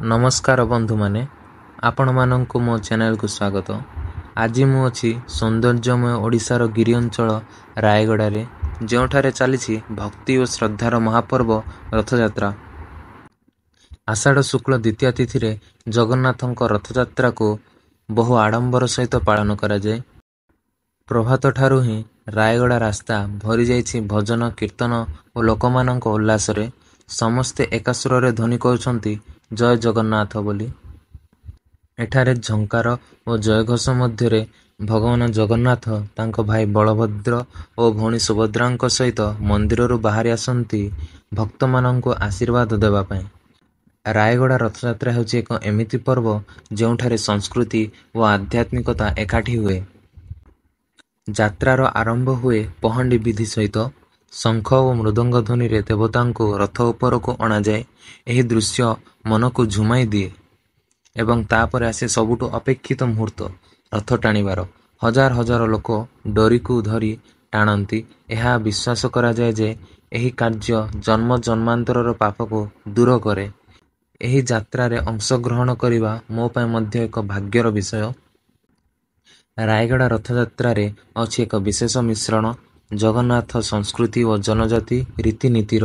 नमस्कार बंधु माने आपण मानंकु मो चैनल को स्वागत। आज मु अछि सौंदर्यमय ओडिशार गिरि अंचल रायगड़ा जोठारे चली भक्ति और श्रद्धार महापर्व रथयात्रा। आषाढ़ शुक्ल द्वितीय तिथि रे जगन्नाथक रथयात्रा को बहु आडंबर सहित पालन करा जाए। प्रभात ठारू ही रायगड़ा रास्ता भरी जाइछि भजन कीर्तन और लोकमानंक उल्लास रे समस्ते एकासुर रे ध्वनि कहउछंती जय जगन्नाथ बोली। एठारे झंकार और जयघोष मध्य भगवान जगन्नाथ तांको भाई बलभद्र और भौणी सुभद्रांक सहित मंदिर बाहरी आसंती भक्त मानंको आशीर्वाद देवा पाए। रायगड़ा रथयात्रा हेउछि एक एमिति पर्व जोठारे संस्कृति और आध्यात्मिकता एकाठी हुए। यात्रार आरंभ हुए पहंडी विधि सहित शंख और मृदंग ध्वनि रे देवतांको रथ उपर को अणा जाए। एही दृश्य मन को झुमाई दिए एवं तापर आसे सबुठु अपेक्षित मुहूर्त रथ टाणीबार। हजार हजार लोक डोरी को धरी टाणती। यह विश्वास करा जाए जे एही कार्य जन्म जन्मांतरर पाप को दूर करे। एही यात्रा रे अंशग्रहण करिबा मो पाए मध्य एक भाग्यर विषय। रायगड़ा रथयात्रा रे अछि एक विशेष मिश्रण जगन्नाथ संस्कृति और जनजाति रीतिनीतिर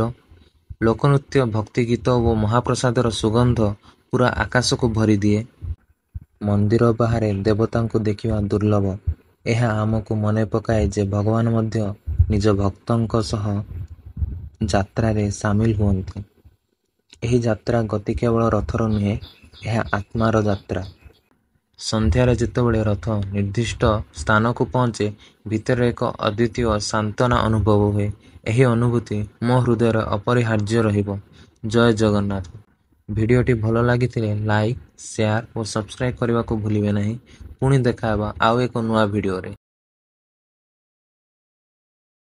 लोकनृत्य भक्ति गीत और महाप्रसादर सुगंध पूरा आकाश को भरी दिए। मंदिर बाहर देवता को देखिवा दुर्लभ। यह आमको मने पकाए जे भगवान मध्य निज भक्तंक सह यात्रा रे सामिल हुअन्ति। एही यात्रा गति केवल रथर नुहे, यह आत्मार यात्रा। संध्यारे जेतेबेले रथ निर्दिष्ट स्थान को पहुँचे भितर एक अद्वितीय सांत्वना अनुभव हुए। यही अनुभूति मो हृदय अपरिहार्य रहिबो। जय जगन्नाथ। भिडियोटी भल लगी लाइक शेयर और सब्सक्राइब करने को भूलिए नहीं। पुणी देखा आउ एक नुआ भिडियो रे।